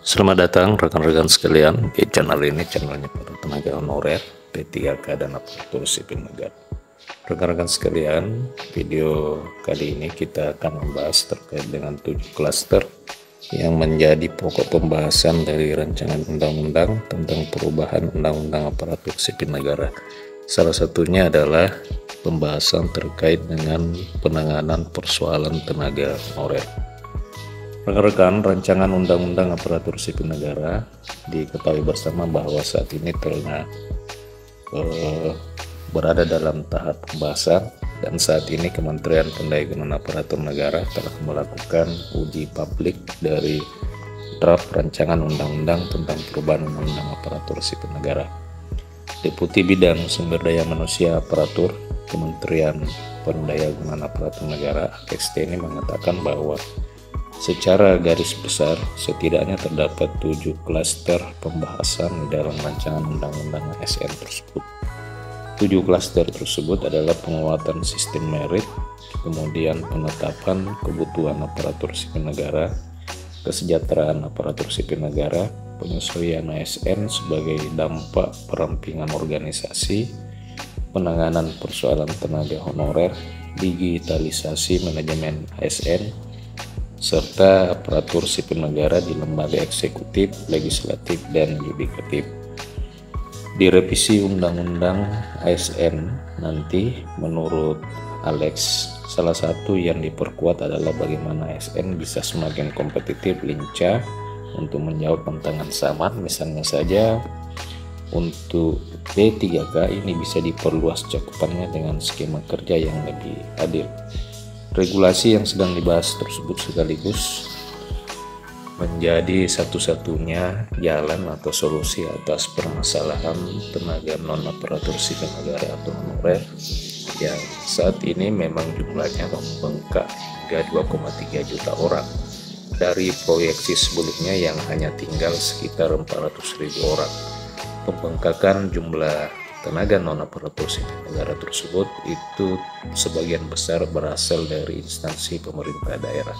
Selamat datang rekan-rekan sekalian di channel ini, channelnya para tenaga honorer P3K dan aparatur sipil negara. Rekan-rekan sekalian, video kali ini kita akan membahas terkait dengan 7 klaster yang menjadi pokok pembahasan dari rancangan undang-undang tentang perubahan undang-undang aparatur sipil negara. Salah satunya adalah pembahasan terkait dengan penanganan persoalan tenaga honorer. Rekan-rekan, rancangan undang-undang aparatur sipil negara diketahui bersama bahwa saat ini telah berada dalam tahap pembahasan, dan saat ini Kementerian Pendaya-gunaan Aparatur Negara telah melakukan uji publik dari draft rancangan undang-undang tentang perubahan undang-undang aparatur sipil negara. Deputi Bidang Sumber Daya Manusia Aparatur Kementerian Pendaya-gunaan Aparatur Negara (APST) ini mengatakan bahwa secara garis besar, setidaknya terdapat 7 klaster pembahasan di dalam rancangan undang-undang ASN tersebut. 7 klaster tersebut adalah penguatan sistem merit, kemudian penetapan kebutuhan aparatur sipil negara, kesejahteraan aparatur sipil negara, penyesuaian ASN sebagai dampak perampingan organisasi, penanganan persoalan tenaga honorer, digitalisasi manajemen ASN, serta aparatur sipil negara di lembaga eksekutif, legislatif, dan yudikatif. Di revisi Undang-Undang ASN nanti, menurut Alex, salah satu yang diperkuat adalah bagaimana ASN bisa semakin kompetitif, lincah untuk menjawab tantangan zaman. Misalnya saja untuk P3K ini bisa diperluas cakupannya dengan skema kerja yang lebih adil. Regulasi yang sedang dibahas tersebut sekaligus menjadi satu-satunya jalan atau solusi atas permasalahan tenaga non-aparatur sipil negara atau honorer yang saat ini memang jumlahnya membengkak hingga 2,3 juta orang dari proyeksi sebelumnya yang hanya tinggal sekitar 400.000 orang. Pembengkakan jumlah tenaga non-aparatur sipil negara tersebut itu sebagian besar berasal dari instansi pemerintah daerah.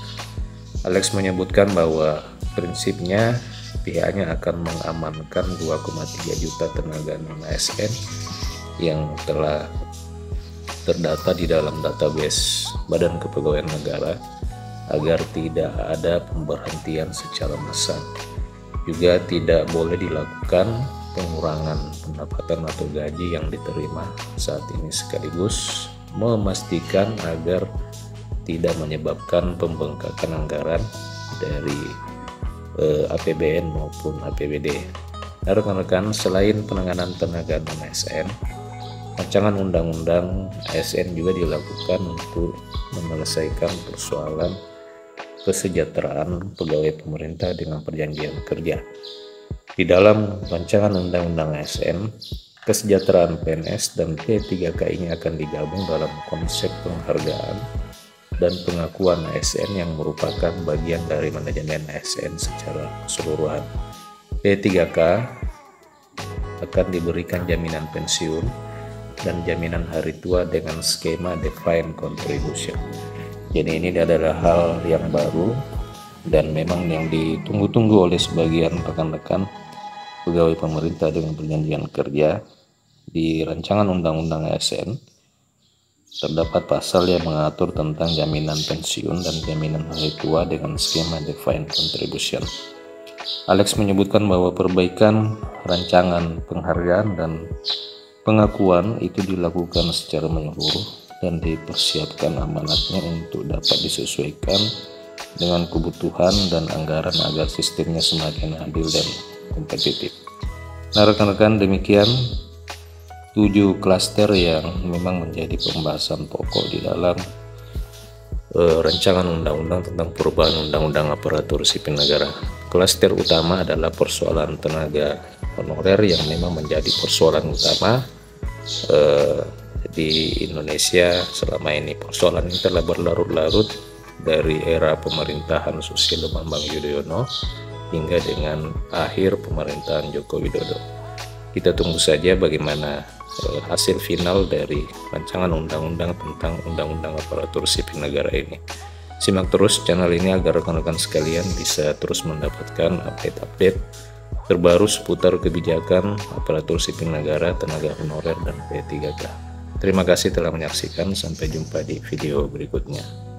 Alex menyebutkan bahwa prinsipnya pihaknya akan mengamankan 2,3 juta tenaga non-ASN yang telah terdata di dalam database Badan Kepegawaian Negara agar tidak ada pemberhentian secara massal. Juga tidak boleh dilakukan pengurangan pendapatan atau gaji yang diterima saat ini, sekaligus memastikan agar tidak menyebabkan pembengkakan anggaran dari APBN maupun APBD. Nah, rekan-rekan, selain penanganan tenaga non-ASN, rancangan undang-undang ASN juga dilakukan untuk menyelesaikan persoalan kesejahteraan pegawai pemerintah dengan perjanjian kerja. Di dalam rancangan undang-undang ASN, kesejahteraan PNS dan P3K ini akan digabung dalam konsep penghargaan dan pengakuan ASN yang merupakan bagian dari manajemen ASN secara keseluruhan. P3K akan diberikan jaminan pensiun dan jaminan hari tua dengan skema defined contribution. Jadi ini adalah hal yang baru dan memang yang ditunggu-tunggu oleh sebagian rekan-rekan pegawai pemerintah dengan perjanjian kerja. Di rancangan undang-undang ASN terdapat pasal yang mengatur tentang jaminan pensiun dan jaminan hari tua dengan skema defined contribution. Alex menyebutkan bahwa perbaikan rancangan penghargaan dan pengakuan itu dilakukan secara menyeluruh dan dipersiapkan amanatnya untuk dapat disesuaikan dengan kebutuhan dan anggaran agar sistemnya semakin adil dan kompetitif. Nah, rekan-rekan, demikian 7 klaster yang memang menjadi pembahasan pokok di dalam rancangan undang-undang tentang perubahan undang-undang aparatur sipil negara. Klaster utama adalah persoalan tenaga honorer yang memang menjadi persoalan utama di Indonesia selama ini. Persoalan ini telah berlarut-larut dari era pemerintahan Susilo Bambang Yudhoyono hingga dengan akhir pemerintahan Joko Widodo. Kita tunggu saja bagaimana hasil final dari rancangan undang-undang tentang undang-undang aparatur sipil negara ini. Simak terus channel ini agar rekan-rekan sekalian bisa terus mendapatkan update-update terbaru seputar kebijakan aparatur sipil negara, tenaga honorer, dan P3K. Terima kasih telah menyaksikan, sampai jumpa di video berikutnya.